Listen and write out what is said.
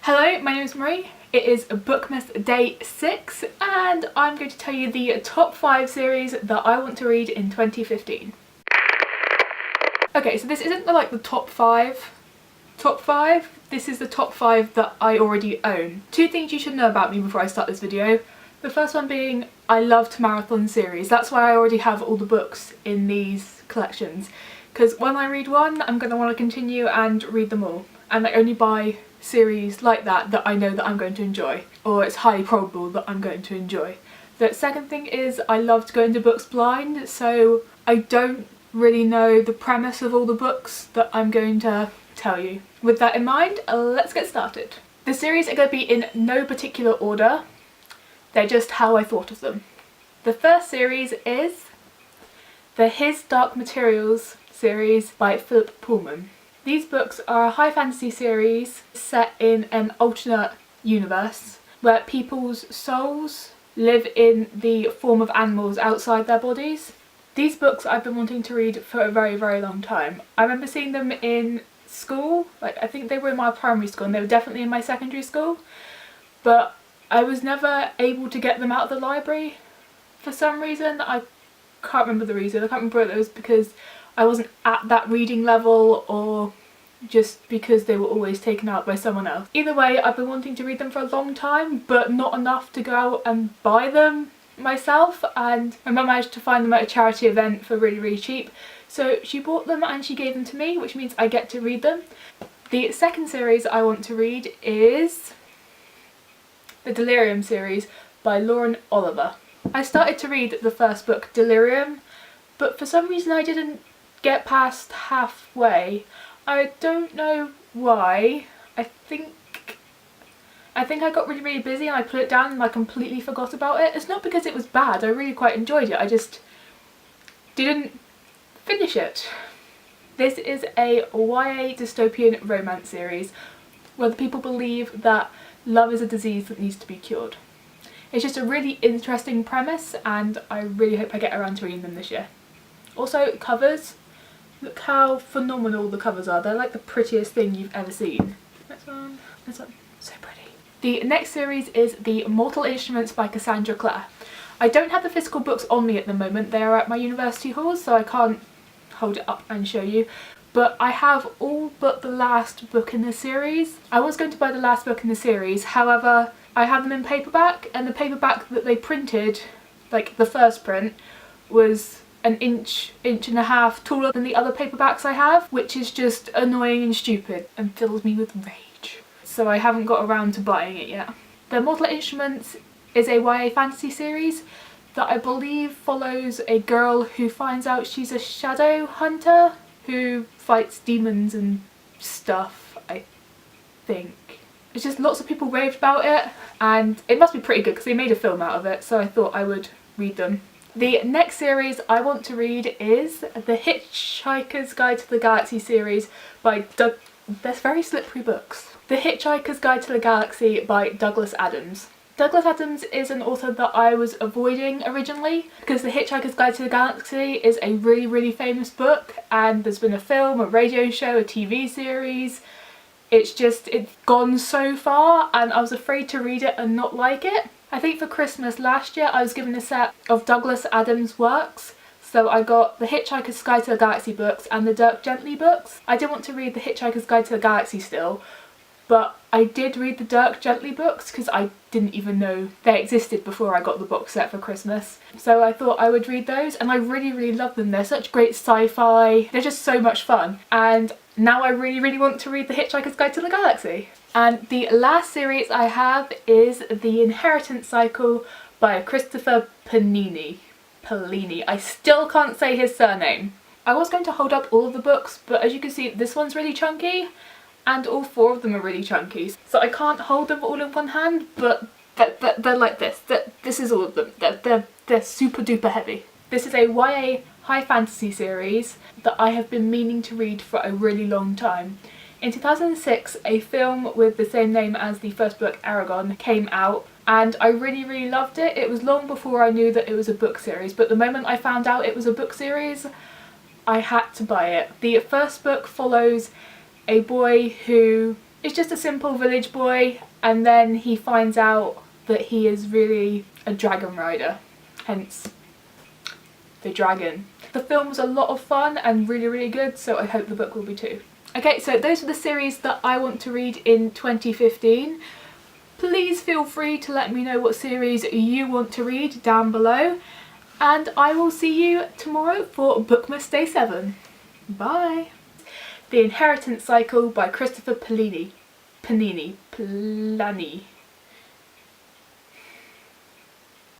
Hello, my name is Marie. It is Bookmas Day 6 and I'm going to tell you the top 5 series that I want to read in 2015. Okay, so this isn't the top 5. This is the top 5 that I already own. 2 things you should know about me before I start this video. The first one being I love to marathon series. That's why I already have all the books in these collections. Because when I read one, I'm going to want to continue and read them all. And I only buy series like that I know that I'm going to enjoy, or it's highly probable that I'm going to enjoy. The second thing is I love to go into books blind, so I don't really know the premise of all the books that I'm going to tell you. With that in mind, let's get started. The series are going to be in no particular order, they're just how I thought of them. The first series is the His Dark Materials series by Philip Pullman. These books are a high fantasy series set in an alternate universe where people's souls live in the form of animals outside their bodies. These books I've been wanting to read for a very, very long time. I remember seeing them in school, I think they were in my primary school and they were definitely in my secondary school, but I was never able to get them out of the library for some reason. I can't remember the reason. I can't remember if it was because I wasn't at that reading level or just because they were always taken out by someone else. Either way, I've been wanting to read them for a long time, but not enough to go out and buy them myself, and my mum managed to find them at a charity event for really, really cheap. So she bought them and she gave them to me, which means I get to read them. The second series I want to read is the Delirium series by Lauren Oliver. I started to read the first book, Delirium, but for some reason I didn't get past halfway. I don't know why. I think I got really, really busy and I put it down and I completely forgot about it. It's not because it was bad, I really quite enjoyed it, I just didn't finish it. This is a YA dystopian romance series where the people believe that love is a disease that needs to be cured. It's just a really interesting premise and I really hope I get around to reading them this year. Also, covers. Look how phenomenal the covers are. They're like the prettiest thing you've ever seen. Next one. So pretty. The next series is The Mortal Instruments by Cassandra Clare. I don't have the physical books on me at the moment. They are at my university halls, so I can't hold it up and show you. But I have all but the last book in the series. I was going to buy the last book in the series, however, I have them in paperback, and the paperback that they printed, like the first print, was an inch and a half taller than the other paperbacks I have, which is just annoying and stupid and fills me with rage. So I haven't got around to buying it yet. The Mortal Instruments is a YA fantasy series that I believe follows a girl who finds out she's a shadow hunter who fights demons and stuff, I think. It's just lots of people raved about it and it must be pretty good because they made a film out of it, so I thought I would read them. The next series I want to read is The Hitchhiker's Guide to the Galaxy series by There's very slippery books. The Hitchhiker's Guide to the Galaxy by Douglas Adams. Douglas Adams is an author that I was avoiding originally because The Hitchhiker's Guide to the Galaxy is a really, really famous book and there's been a film, a radio show, a TV series. It's gone so far and I was afraid to read it and not like it. I think for Christmas last year I was given a set of Douglas Adams works, so I got the Hitchhiker's Guide to the Galaxy books and the Dirk Gently books. I didn't want to read the Hitchhiker's Guide to the Galaxy still, but I did read the Dirk Gently books because I didn't even know they existed before I got the box set for Christmas. So I thought I would read those and I really, really love them. They're such great sci-fi, they're just so much fun. And now I really, really want to read the Hitchhiker's Guide to the Galaxy. And the last series I have is The Inheritance Cycle by Christopher Pellini. I still can't say his surname. I was going to hold up all of the books, but as you can see this one's really chunky and all 4 of them are really chunky. So I can't hold them all in one hand, but they're like this. This is all of them. They're super duper heavy. This is a YA high fantasy series that I have been meaning to read for a really long time. In 2006, a film with the same name as the first book, Aragon, came out and I really, really loved it. It was long before I knew that it was a book series, but the moment I found out it was a book series, I had to buy it. The first book follows a boy who It's just a simple village boy, and then he finds out that he is really a dragon rider, hence the dragon. The film was a lot of fun and really good, so I hope the book will be too. Okay, so those are the series that I want to read in 2015. Please feel free to let me know what series you want to read down below, and I will see you tomorrow for Bookmas Day 7. Bye! The Inheritance Cycle by Christopher Planini.